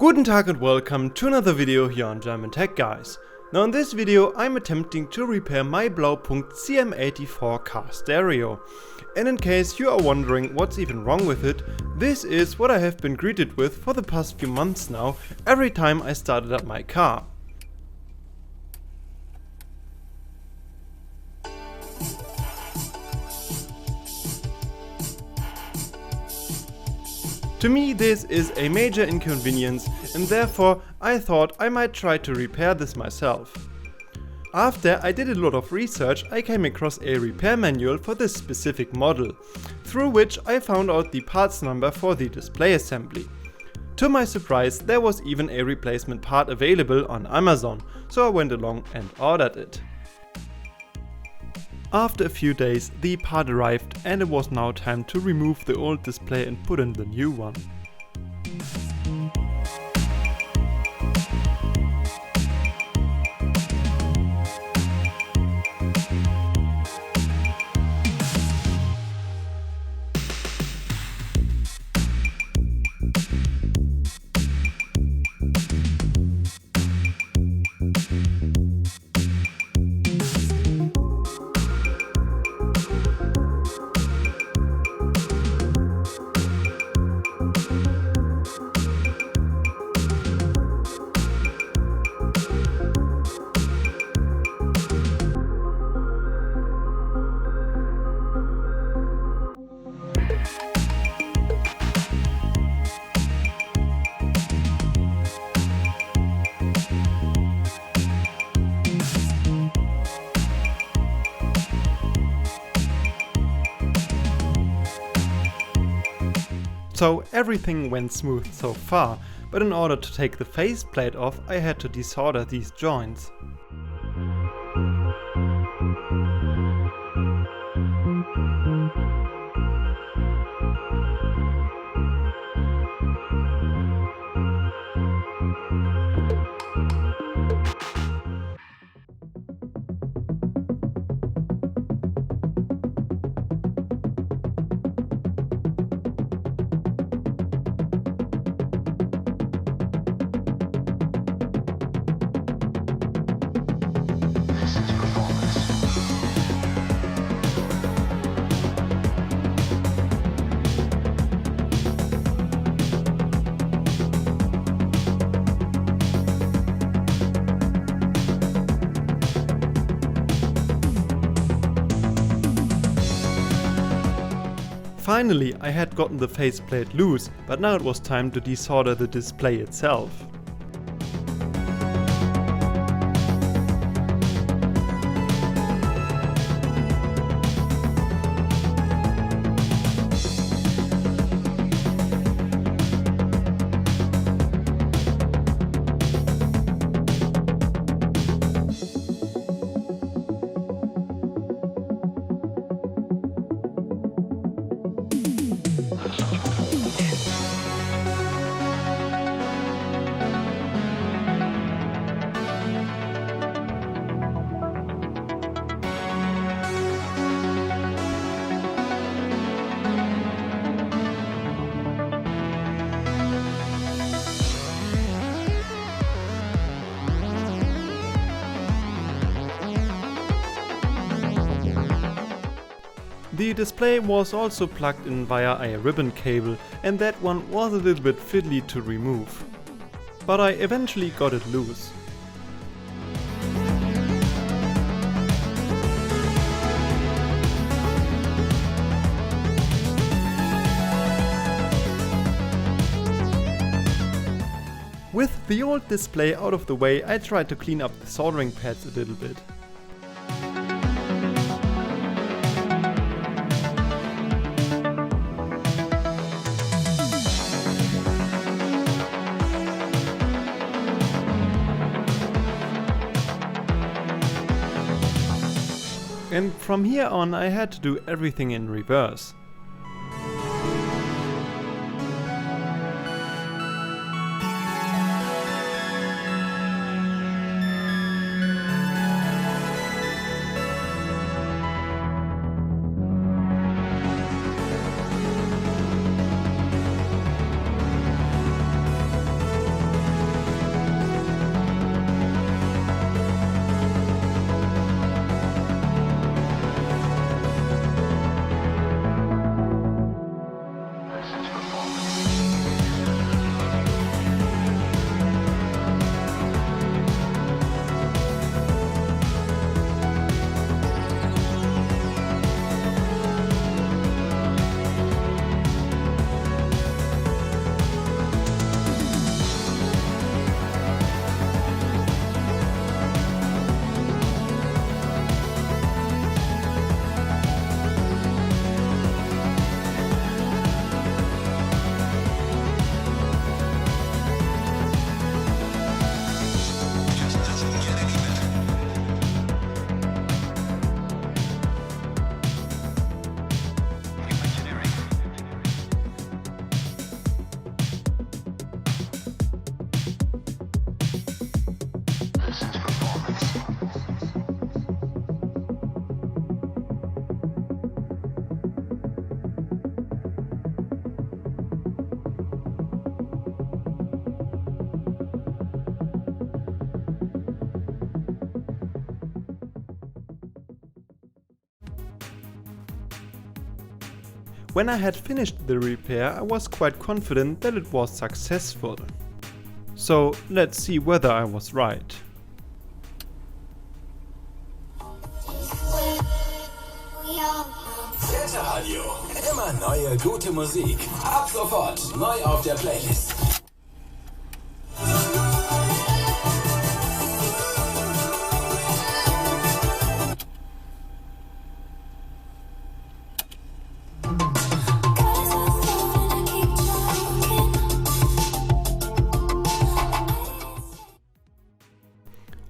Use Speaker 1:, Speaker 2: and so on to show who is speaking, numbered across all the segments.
Speaker 1: Guten Tag and welcome to another video here on German Tech Guys. Now in this video I'm attempting to repair my Blaupunkt CM-84 car stereo. And in case you are wondering what's even wrong with it, this is what I have been greeted with for the past few months now every time I started up my car. To me this is a major inconvenience and therefore I thought I might try to repair this myself. After I did a lot of research I came across a repair manual for this specific model, through which I found out the parts number for the display assembly. To my surprise there was even a replacement part available on Amazon, so I went along and ordered it. After a few days the part arrived and it was now time to remove the old display and put in the new one. So everything went smooth so far, but in order to take the faceplate off I had to desolder these joints. Finally, I had gotten the faceplate loose, but now it was time to desolder the display itself. The display was also plugged in via a ribbon cable and that one was a little bit fiddly to remove. But I eventually got it loose. With the old display out of the way I tried to clean up the soldering pads a little bit. And from here on I had to do everything in reverse. When I had finished the repair, I was quite confident that it was successful. So let's see whether I was right.
Speaker 2: Radio. Immer neue gute Musik. Ab sofort neu auf der Playlist.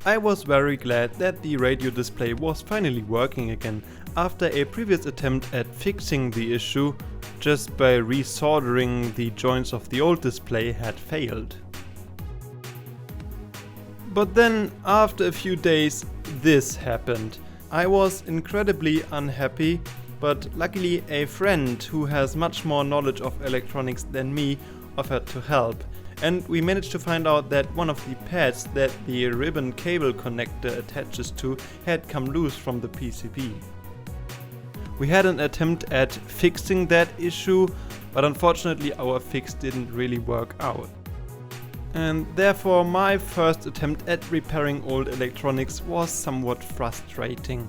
Speaker 1: I was very glad that the radio display was finally working again after a previous attempt at fixing the issue just by resoldering the joints of the old display had failed. But then after a few days this happened. I was incredibly unhappy, but luckily a friend who has much more knowledge of electronics than me offered to help. And we managed to find out that one of the pads that the ribbon cable connector attaches to had come loose from the PCB. We had an attempt at fixing that issue, but unfortunately our fix didn't really work out. And therefore my first attempt at repairing old electronics was somewhat frustrating.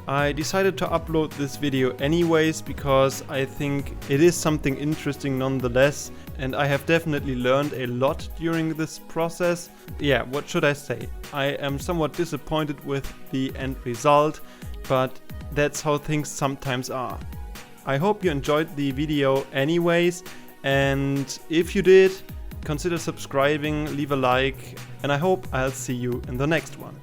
Speaker 1: I decided to upload this video anyways because I think it is something interesting nonetheless, and I have definitely learned a lot during this process. Yeah, what should I say? I am somewhat disappointed with the end result, but that's how things sometimes are. I hope you enjoyed the video anyways, and if you did, consider subscribing, leave a like, and I hope I'll see you in the next one.